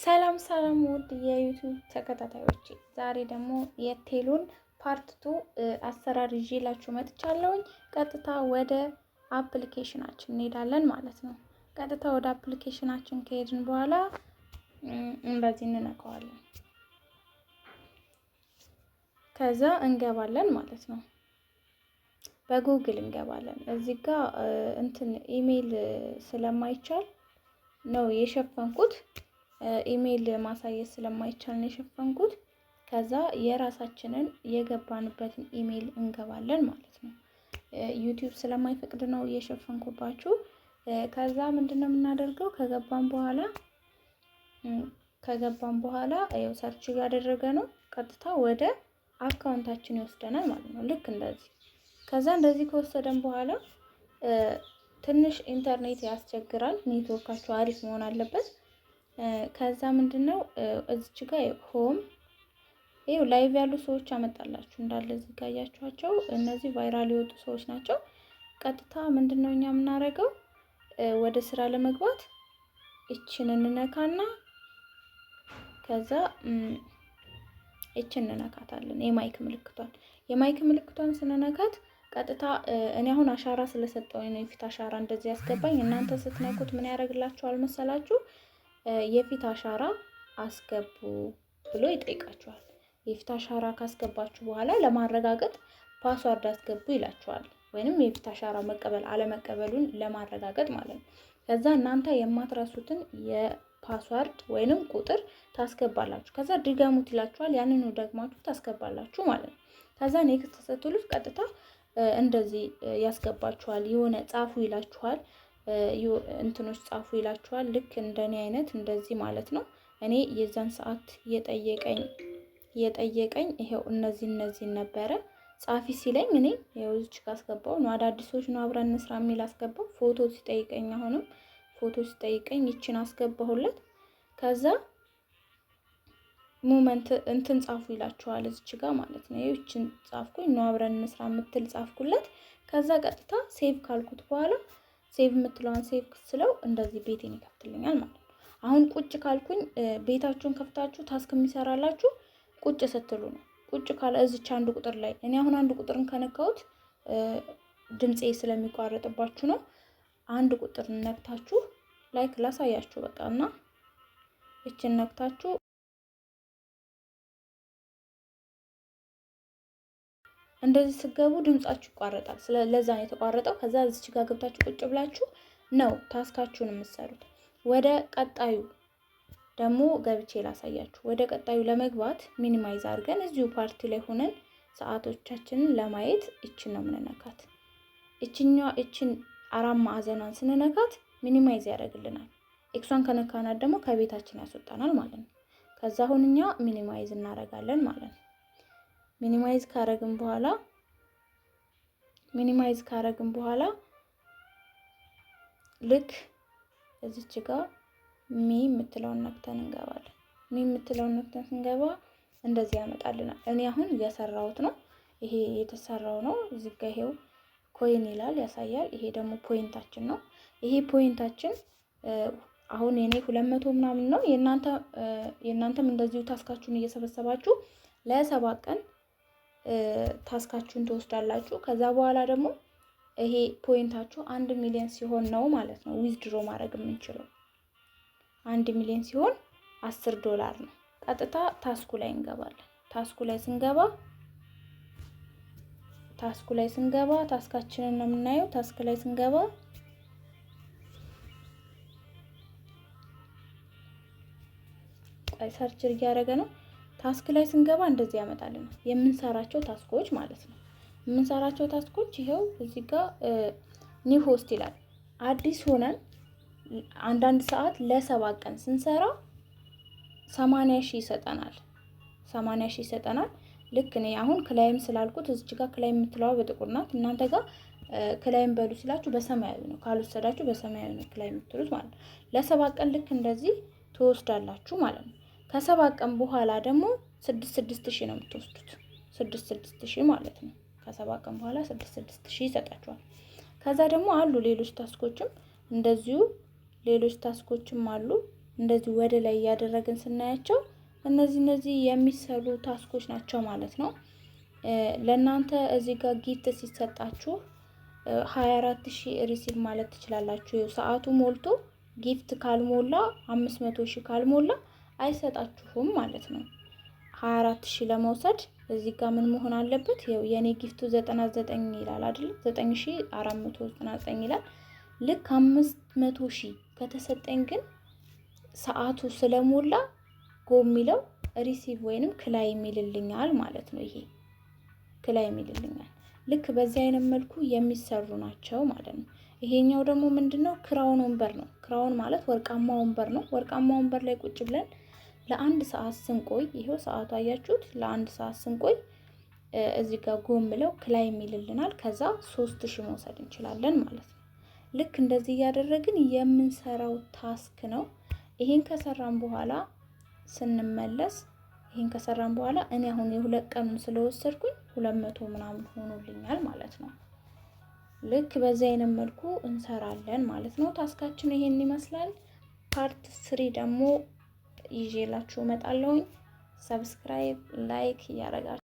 ሰላም ሰላም ውድ የዩቲዩብ ተከታታዮች፣ ዛሬ ደግሞ የቴሉን ፓርት 2 አሰራር ይዤላችሁ መጥቻለሁኝ። ቀጥታ ወደ አፕሊኬሽናችን እንሄዳለን ማለት ነው። ቀጥታ ወደ አፕሊኬሽናችን ከሄድን በኋላ እንደዚህ እንነካዋለን። ከዛ እንገባለን ማለት ነው። በጉግል እንገባለን። እዚህ ጋር ኢሜል ስለማይቻል ነው የሸፈንኩት። ኢሜል ማሳየት ስለማይቻል ነው የሸፈንኩት። ከዛ የራሳችንን የገባንበትን ኢሜል እንገባለን ማለት ነው። ዩቲዩብ ስለማይፈቅድ ነው የሸፈንኩባችሁ። ከዛ ምንድነው የምናደርገው? ከገባን በኋላ ያው ሰርች ያደረገ ነው ቀጥታ ወደ አካውንታችን ይወስደናል ማለት ነው። ልክ እንደዚህ። ከዛ እንደዚህ ከወሰደን በኋላ ትንሽ ኢንተርኔት ያስቸግራል። ኔትወርካችሁ አሪፍ መሆን አለበት። ከዛ ምንድነው እዚች ጋር ሆም ይሄው ላይቭ ያሉ ሰዎች አመጣላችሁ እንዳለ እዚህ ጋር ያያችኋቸው እነዚህ ቫይራል የወጡ ሰዎች ናቸው። ቀጥታ ምንድነው እኛ የምናደርገው? ወደ ስራ ለመግባት እቺን እንነካና ከዛ እቺን እንነካታለን። የማይክ ምልክቷን ስንነካት ቀጥታ እኔ አሁን አሻራ ስለሰጠሁኝ ነው የፊት አሻራ እንደዚህ ያስገባኝ። እናንተ ስትነኩት ምን ያደርግላችኋል መሰላችሁ? የፊት አሻራ አስገቡ ብሎ ይጠይቃችኋል። የፊት አሻራ ካስገባችሁ በኋላ ለማረጋገጥ ፓስዋርድ አስገቡ ይላችኋል። ወይንም የፊት አሻራ መቀበል አለመቀበሉን ለማረጋገጥ ማለት ነው። ከዛ እናንተ የማትረሱትን የፓስዋርድ ወይንም ቁጥር ታስገባላችሁ። ከዛ ድገሙት ይላችኋል። ያንኑ ደግማችሁ ታስገባላችሁ ማለት ነው። ከዛ ኔክስት ስትሉት ቀጥታ እንደዚህ ያስገባችኋል። የሆነ ጻፉ ይላችኋል። እንትኖች ጻፉ ይላችኋል። ልክ እንደኔ አይነት እንደዚህ ማለት ነው። እኔ የዛን ሰዓት የጠየቀኝ ይሄው እነዚህ ነበረ። ጻፊ ሲለኝ እኔ ይሄው እዚህ ጋር አስገባው ነው። አዳዲሶች ነው አብረን እንስራ የሚል አስገባው። ፎቶ ሲጠይቀኝ አሁንም ፎቶ ሲጠይቀኝ ይችን አስገባሁለት። ከዛ ሞመንት እንትን ጻፉ ይላችኋል እዚች ጋር ማለት ነው። ይሄው ይችን ጻፍኩኝ ነው አብረን እንስራ የምትል ጻፍኩለት። ከዛ ቀጥታ ሴቭ ካልኩት በኋላ ሴቭ የምትለዋን ሴቭ ስለው እንደዚህ ቤቴን ይከፍትልኛል ማለት ነው። አሁን ቁጭ ካልኩኝ ቤታችሁን ከፍታችሁ ታስክ የሚሰራላችሁ ቁጭ ስትሉ ነው። ቁጭ ካለ እዚች አንድ ቁጥር ላይ እኔ አሁን አንድ ቁጥርን ከነካሁት ድምጼ ስለሚቋረጥባችሁ ነው። አንድ ቁጥር ነክታችሁ ላይክ ላሳያችሁ በቃና እቺን ነክታችሁ እንደዚህ ስገቡ ድምጻችሁ ይቋረጣል። ለዛ ነው የተቋረጠው። ከዛ እዚች ጋር ገብታችሁ ቁጭ ብላችሁ ነው ታስካችሁን የምትሰሩት። ወደ ቀጣዩ ደግሞ ገብቼ ላሳያችሁ። ወደ ቀጣዩ ለመግባት ሚኒማይዝ አድርገን እዚሁ ፓርቲ ላይ ሆነን ሰዓቶቻችንን ለማየት እቺን ነው የምንነካት። እቺን አራት ማዕዘኗን ስንነካት ሚኒማይዝ ያደርግልናል። ኤክሷን ከነካናት ደግሞ ከቤታችን ያስወጣናል ማለት ነው። ከዛ አሁን እኛ ሚኒማይዝ እናደርጋለን ማለት ነው። ሚኒማይዝ ካረግን በኋላ ልክ እዚች ጋር የምትለውን ነክተን እንገባለን። የምትለውን ነክተን ስንገባ እንደዚህ ያመጣልናል። እኔ አሁን እየሰራሁት ነው። ይሄ የተሰራው ነው። እዚህ ጋር ይሄው ኮይን ይላል ያሳያል። ይሄ ደግሞ ፖይንታችን ነው። ይሄ ፖይንታችን አሁን የኔ 200 ምናምን ነው። የእናንተም እንደዚሁ ታስካችሁን እየሰበሰባችሁ ለ7 ቀን ታስካችሁን ትወስዳላችሁ። ከዛ በኋላ ደግሞ ይሄ ፖይንታችሁ 1 ሚሊዮን ሲሆን ነው ማለት ነው ዊዝድሮ ማድረግ የምንችለው። 1 ሚሊዮን ሲሆን $10 ነው። ቀጥታ ታስኩ ላይ እንገባለን። ታስኩ ላይ ስንገባ ታስካችንን ነው የምናየው። ታስክ ላይ ስንገባ ሰርች እያደረገ ነው። ታስክ ላይ ስንገባ እንደዚህ ያመጣልናል የምንሰራቸው ታስኮች ማለት ነው። የምንሰራቸው ታስኮች ይሄው እዚህ ጋር ኒው ሆስት ይላል። አዲስ ሆነን አንዳንድ ሰዓት ለ7 ቀን ስንሰራ 80,000 ይሰጠናል። 80,000 ይሰጠናል። ልክ እኔ አሁን ክላይም ስላልኩት እዚች ጋር ክላይም የምትለዋ በጥቁር ናት። እናንተ ጋር ክላይም በሉ ሲላችሁ በሰማያዊ ነው። ካልወሰዳችሁ በሰማያዊ ነው ክላይም የምትሉት ማለት ነው። ለ7 ቀን ልክ እንደዚህ ትወስዳላችሁ ማለት ነው። ከ7 ቀን በኋላ ደግሞ 6,000 ነው የምትወስዱት። 6,000 ማለት ነው። ከ7 ቀን በኋላ 6,000 ይሰጣችኋል። ከዛ ደግሞ አሉ ሌሎች ታስኮችም እንደዚሁ ሌሎች ታስኮችም አሉ። እንደዚህ ወደ ላይ እያደረግን ስናያቸው እነዚህ የሚሰሩ ታስኮች ናቸው ማለት ነው። ለእናንተ እዚህ ጋር ጊፍት ሲሰጣችሁ 24000 ሪሲቭ ማለት ትችላላችሁ። ሰዓቱ ሞልቶ ጊፍት ካልሞላ 500,000 ካልሞላ አይሰጣችሁም ማለት ነው። 24000 ለመውሰድ እዚህ ጋር ምን መሆን አለበት? ያው የኔ ጊፍቱ 99 ይላል አይደል? 9499 ይላል። ልክ 500,000 ከተሰጠኝ ግን ሰዓቱ ስለሞላ ጎ የሚለው ሪሲቭ ወይንም ክላይ የሚልልኛል ማለት ነው። ይሄ ክላይ የሚልልኛል። ልክ በዚህ አይነት መልኩ የሚሰሩ ናቸው ማለት ነው። ይሄኛው ደግሞ ምንድነው? ክራውን ወንበር ነው። ክራውን ማለት ወርቃማ ወንበር ነው። ወርቃማ ወንበር ላይ ቁጭ ብለን ለአንድ ሰዓት ስንቆይ፣ ይሄው ሰዓቱ አያችሁት? ለአንድ ሰዓት ስንቆይ እዚህ ጋር ጎ የሚለው ክላይ የሚልልናል። ከዛ 3000 መውሰድ እንችላለን ማለት ነው። ልክ እንደዚህ እያደረግን የምንሰራው ታስክ ነው። ይሄን ከሰራን በኋላ ስንመለስ ይሄን ከሰራን በኋላ እኔ አሁን የ2 ቀኑን ስለወሰድኩኝ 200 ምናምን ሆኖልኛል ማለት ነው። ልክ በዚህ አይነት መልኩ እንሰራለን ማለት ነው። ታስካችን ይሄን ይመስላል። ፓርት 3 ደግሞ ይዤላችሁ እመጣለሁኝ። ሰብስክራይብ፣ ላይክ እያደረጋችሁ